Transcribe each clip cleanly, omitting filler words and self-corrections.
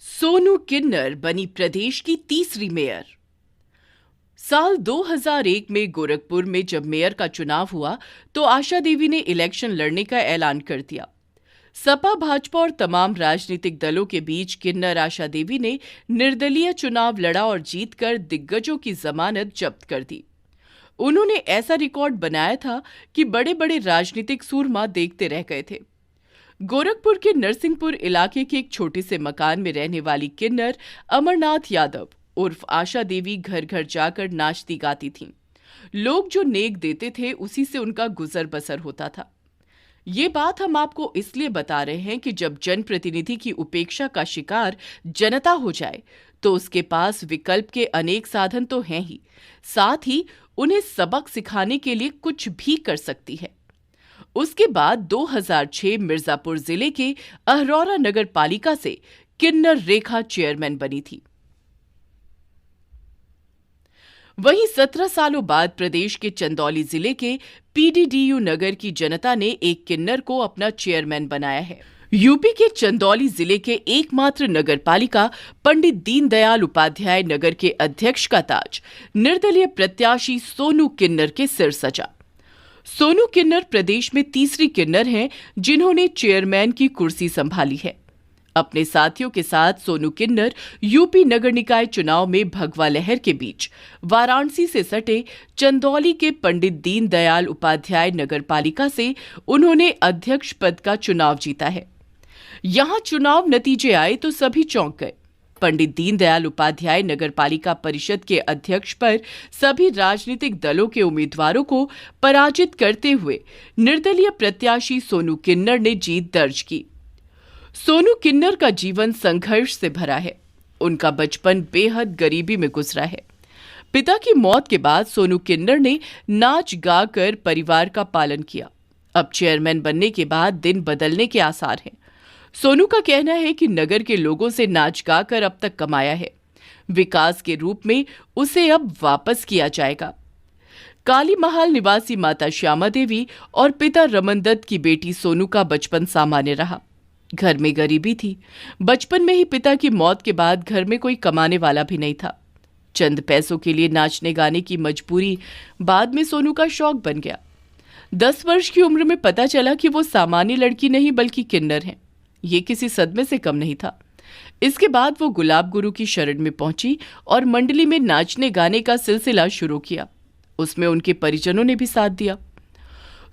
सोनू किन्नर बनी प्रदेश की तीसरी मेयर। साल 2001 में गोरखपुर में जब मेयर का चुनाव हुआ तो आशा देवी ने इलेक्शन लड़ने का ऐलान कर दिया। सपा, भाजपा और तमाम राजनीतिक दलों के बीच किन्नर आशा देवी ने निर्दलीय चुनाव लड़ा और जीतकर दिग्गजों की जमानत जब्त कर दी। उन्होंने ऐसा रिकॉर्ड बनाया था कि बड़े बड़े राजनीतिक सूरमा देखते रह गए थे। गोरखपुर के नरसिंहपुर इलाके के एक छोटे से मकान में रहने वाली किन्नर अमरनाथ यादव उर्फ आशा देवी घर घर जाकर नाचती गाती थीं। लोग जो नेक देते थे उसी से उनका गुजर बसर होता था। ये बात हम आपको इसलिए बता रहे हैं कि जब जनप्रतिनिधि की उपेक्षा का शिकार जनता हो जाए तो उसके पास विकल्प के अनेक साधन तो हैं ही, साथ ही उन्हें सबक सिखाने के लिए कुछ भी कर सकती है। उसके बाद 2006 मिर्जापुर जिले के अहरौरा नगर पालिका से किन्नर रेखा चेयरमैन बनी थी। वहीं 17 सालों बाद प्रदेश के चंदौली जिले के पीडीडीयू नगर की जनता ने एक किन्नर को अपना चेयरमैन बनाया है। यूपी के चंदौली जिले के एकमात्र नगर पालिका पंडित दीनदयाल उपाध्याय नगर के अध्यक्ष का ताज निर्दलीय प्रत्याशी सोनू किन्नर के सिर सजा। सोनू किन्नर प्रदेश में तीसरी किन्नर हैं जिन्होंने चेयरमैन की कुर्सी संभाली है। अपने साथियों के साथ सोनू किन्नर यूपी नगर निकाय चुनाव में भगवा लहर के बीच वाराणसी से सटे चंदौली के पंडित दीनदयाल उपाध्याय नगर पालिका से उन्होंने अध्यक्ष पद का चुनाव जीता है। यहां चुनाव नतीजे आए तो सभी चौंक गए। पंडित दीनदयाल उपाध्याय नगर पालिका परिषद के अध्यक्ष पर सभी राजनीतिक दलों के उम्मीदवारों को पराजित करते हुए निर्दलीय प्रत्याशी सोनू किन्नर ने जीत दर्ज की। सोनू किन्नर का जीवन संघर्ष से भरा है। उनका बचपन बेहद गरीबी में गुजरा है। पिता की मौत के बाद सोनू किन्नर ने नाच गा कर परिवार का पालन किया। अब चेयरमैन बनने के बाद दिन बदलने के आसार हैं। सोनू का कहना है कि नगर के लोगों से नाच गा कर अब तक कमाया है, विकास के रूप में उसे अब वापस किया जाएगा। काली महाल निवासी माता श्यामा देवी और पिता रमन दत्त की बेटी सोनू का बचपन सामान्य रहा। घर में गरीबी थी। बचपन में ही पिता की मौत के बाद घर में कोई कमाने वाला भी नहीं था। चंद पैसों के लिए नाचने गाने की मजबूरी बाद में सोनू का शौक बन गया। 10 वर्ष की उम्र में पता चला कि वो सामान्य लड़की नहीं बल्कि किन्नर है। ये किसी सदमे से कम नहीं था। इसके बाद वो गुलाब गुरु की शरण में पहुंची और मंडली में नाचने गाने का सिलसिला शुरू किया। उसमें उनके परिजनों ने भी साथ दिया।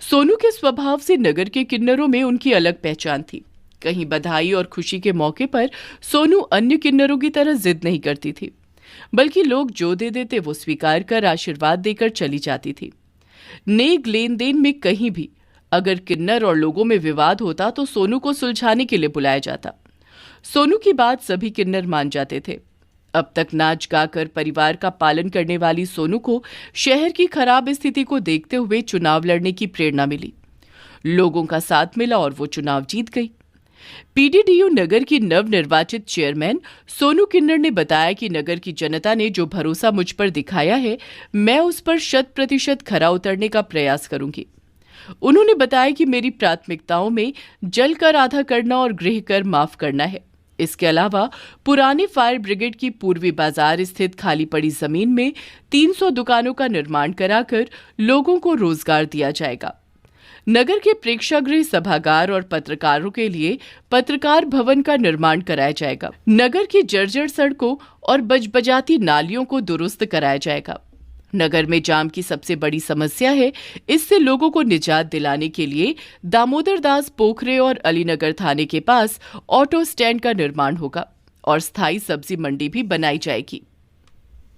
सोनू के स्वभाव से नगर के किन्नरों में उनकी अलग पहचान थी। कहीं बधाई और खुशी के मौके पर सोनू अन्य किन्नरों की तरह जिद नहीं करती थी, बल्कि लोग जो दे देते वो स्वीकार कर आशीर्वाद देकर चली जाती थी। नेक लेन देन में कहीं भी अगर किन्नर और लोगों में विवाद होता तो सोनू को सुलझाने के लिए बुलाया जाता। सोनू की बात सभी किन्नर मान जाते थे। अब तक नाच गाकर परिवार का पालन करने वाली सोनू को शहर की खराब स्थिति को देखते हुए चुनाव लड़ने की प्रेरणा मिली। लोगों का साथ मिला और वो चुनाव जीत गई। पीडीडीयू नगर की नवनिर्वाचित चेयरमैन सोनू किन्नर ने बताया कि नगर की जनता ने जो भरोसा मुझ पर दिखाया है, मैं उस पर 100% खरा उतरने का प्रयास करूंगी। उन्होंने बताया कि मेरी प्राथमिकताओं में जल कर आधा करना और गृह कर माफ करना है। इसके अलावा पुराने फायर ब्रिगेड की पूर्वी बाजार स्थित खाली पड़ी जमीन में 300 दुकानों का निर्माण कराकर लोगों को रोजगार दिया जाएगा। नगर के प्रेक्षागृह, सभागार और पत्रकारों के लिए पत्रकार भवन का निर्माण कराया जाएगा। नगर की जर्जर सड़कों और बजबजाती नालियों को दुरुस्त कराया जाएगा। नगर में जाम की सबसे बड़ी समस्या है। इससे लोगों को निजात दिलाने के लिए दामोदर दास पोखरे और अलीनगर थाने के पास ऑटो स्टैंड का निर्माण होगा और स्थायी सब्जी मंडी भी बनाई जाएगी।